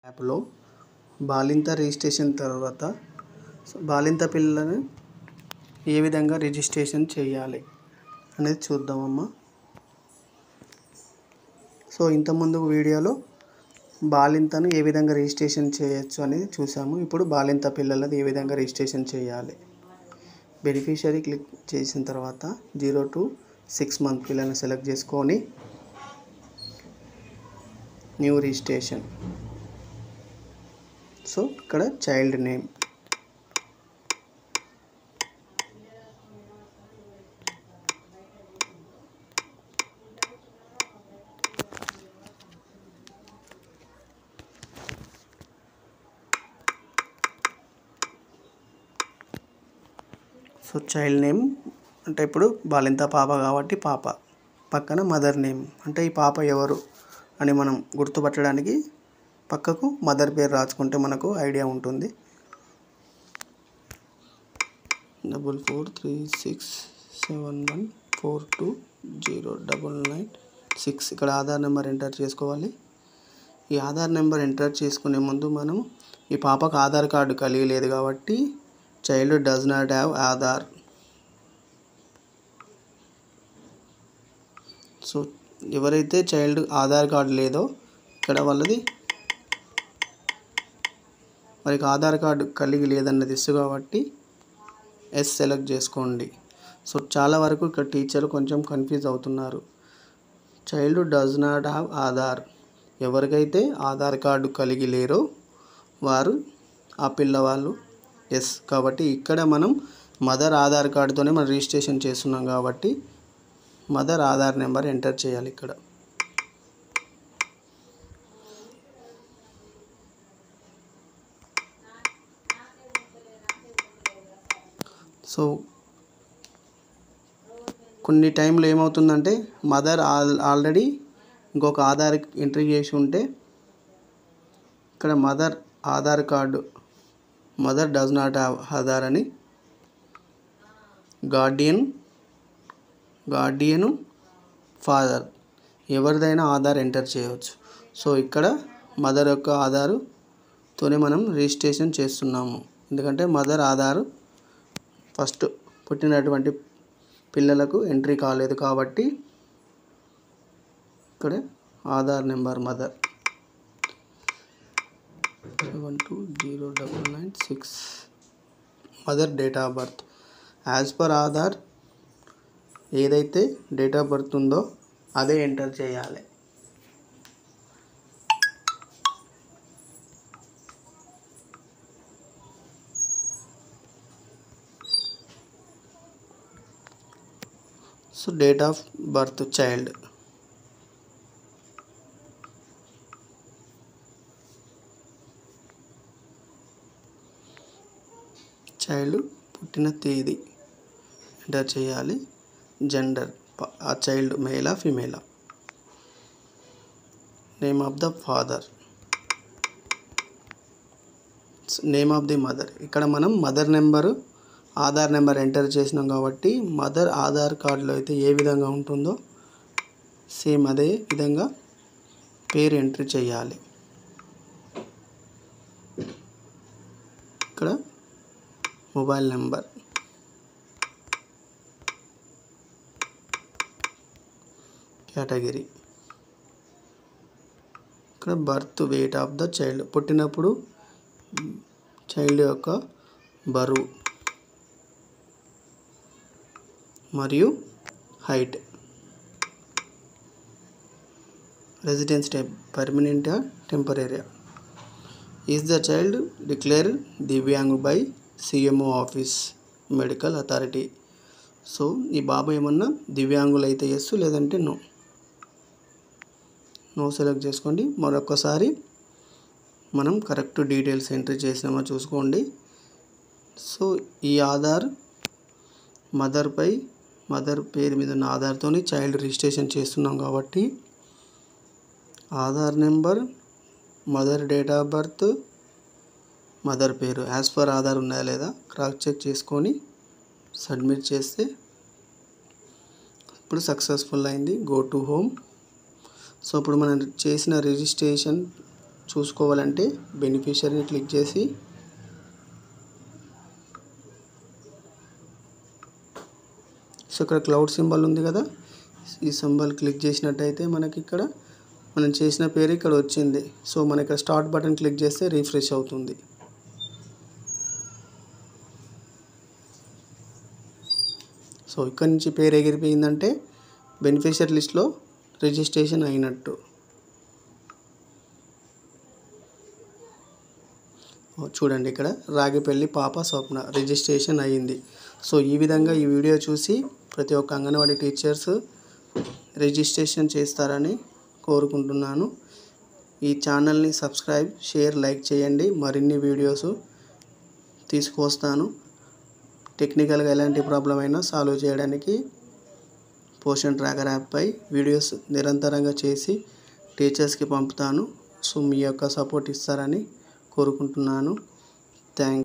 యాప్లో బాలింత రిజిస్ట్రేషన్ తర్వాత బాలింత పిల్లలను ఏ విధంగా రిజిస్ట్రేషన్ చేయాలి అనేది చూద్దామమ్మా. ఇంతకుముందు వీడియోలో బాలింతను ఏ విధంగా రిజిస్ట్రేషన్ చేయొచ్చు అనేది చూసాము. ఇప్పుడు బాలింత పిల్లలది ఏ విధంగా రిజిస్ట్రేషన్ చేయాలి. బెనిఫిషరీ క్లిక్ చేసిన తర్వాత 0 to 6 month పిల్లల్ని సెలెక్ట్ చేసుకొని న్యూ రిజిస్ట్రేషన్. ఇక్కడ చైల్డ్ నేమ్, చైల్డ్ నేమ్ అంటే ఇప్పుడు బాలింత పాప కాబట్టి పాప, పక్కన మదర్ నేమ్ అంటే ఈ పాప ఎవరు అని మనం గుర్తుపట్టడానికి పక్కకు మదర్ పేరు రాసుకుంటే మనకు ఐడియా ఉంటుంది. 443671420996. ఇక్కడ ఆధార్ నెంబర్ ఎంటర్ చేసుకోవాలి. ఈ ఆధార్ నెంబర్ ఎంటర్ చేసుకునే ముందు మనం ఈ పాపకు ఆధార్ కార్డు కలిగి లేదు కాబట్టి child does not have Aadhaar. ఎవరైతే చైల్డ్ ఆధార్ కార్డు లేదో ఇక్కడ వారికి ఆధార్ కార్డు కలిగి లేదన్నది ఇసు కాబట్టి ఎస్ సెలెక్ట్ చేసుకోండి. చాలా వరకు ఇక్కడ టీచర్లు కొంచెం కన్ఫ్యూజ్ అవుతున్నారు. Child does not have Aadhaar, ఎవరికైతే ఆధార్ కార్డు కలిగి లేరో వారు ఆ పిల్లవాళ్ళు ఎస్. కాబట్టి ఇక్కడ మనం మదర్ ఆధార్ కార్డుతోనే మనం రిజిస్ట్రేషన్ చేస్తున్నాం కాబట్టి మదర్ ఆధార్ నెంబర్ ఎంటర్ చేయాలి. ఇక్కడ కొన్ని టైంలో ఏమవుతుందంటే మదర్ ఆల్రెడీ ఇంకొక ఆధార్ ఎంట్రీ చేసి ఉంటే ఇక్కడ mother Aadhaar card mother does not have Aadhaar అని గార్డియను ఫాదర్ ఎవరిదైనా ఆధార్ ఎంటర్ చేయవచ్చు. ఇక్కడ మదర్ యొక్క ఆధారుతోనే మనం రిజిస్ట్రేషన్ చేస్తున్నాము. ఎందుకంటే మదర్ ఆధారు ఫస్ట్ పుట్టినటువంటి పిల్లలకు ఎంట్రీ కాలేదు కాబట్టి ఇక్కడ Aadhaar number mother 720996. Mother date of birth as per Aadhaar ఏదైతే డేట్ ఆఫ్ బర్త్ ఉందో అదే ఎంటర్ చేయాలి. డేట్ ఆఫ్ బర్త్ చైల్డ్ పుట్టిన తేదీ ఎంటర్ చేయాలి. జెండర్ ఆ చైల్డ్ మేలా ఫీమేలా. Name of the father, name of the mother. ఇక్కడ మనం mother number Aadhaar number enter చేసినాం కాబట్టి మదర్ ఆధార్ కార్డులో అయితే ఏ విధంగా ఉంటుందో సేమ్ అదే విధంగా పేరు ఎంట్రీ చేయాలి. ఇక్కడ మొబైల్ నెంబర్, కేటగిరీ, ఇక్కడ birth weight of the child పుట్టినప్పుడు చైల్డ్ యొక్క బరువు మరియు height. Residence type permanent temporary. Is the child declare divyang by CMO office medical authority. ఈ బాబు ఏమన్నా దివ్యాంగులు అయితే ఎస్, లేదంటే నో సెలెక్ట్ చేసుకోండి. మరొకసారి మనం కరెక్ట్ డీటెయిల్స్ ఎంట్రీ చేసినామో చూసుకోండి. ఈ ఆధార్ మదర్ పేరు మీద ఉన్న ఆధార్తో చైల్డ్ రిజిస్ట్రేషన్ చేస్తున్నాం కాబట్టి Aadhaar number, mother date of birth, mother పేరు యాజ్ పర్ ఆధార్ ఉన్నాయా లేదా క్రాస్ చెక్ చేసుకొని సబ్మిట్ చేస్తే ఇప్పుడు సక్సెస్ఫుల్ అయింది. Go to home. ఇప్పుడు మనం చేసిన రిజిస్ట్రేషన్ చూసుకోవాలంటే బెనిఫిషరీని క్లిక్ చేసి సో ఇక్కడ క్లౌడ్ సింబల్ ఉంది కదా, ఈ సింబల్ క్లిక్ చేసినట్టయితే మనకి ఇక్కడ మనం చేసిన పేరు ఇక్కడ వచ్చింది. సో మన ఇక్కడ స్టార్ట్ బటన్ క్లిక్ చేస్తే రీఫ్రెష్ అవుతుంది. సో ఇక్కడ నుంచి పేరు ఎగిరిపోయిందంటే బెనిఫిషియరీ లిస్ట్లో రిజిస్ట్రేషన్ అయినట్టు. చూడండి ఇక్కడ రాగిపల్లి పాప స్వప్న రిజిస్ట్రేషన్ అయ్యింది. సో ఈ విధంగా ఈ వీడియో చూసి ప్రతి ఒక్క అంగన్వాడీ టీచర్స్ రిజిస్ట్రేషన్ చేస్తారని కోరుకుంటున్నాను. ఈ ఛానల్ని సబ్స్క్రైబ్, షేర్, లైక్ చేయండి. మరిన్ని వీడియోస్ తీసుకువస్తాను. టెక్నికల్గా ఎలాంటి ప్రాబ్లం అయినా సాల్వ్ చేయడానికి పోషన్ ట్రాకర్ యాప్పై వీడియోస్ నిరంతరంగా చేసి టీచర్స్కి పంపుతాను. సో మీ యొక్క సపోర్ట్ ఇస్తారని కోరుకుంటున్నాను. థ్యాంక్స్.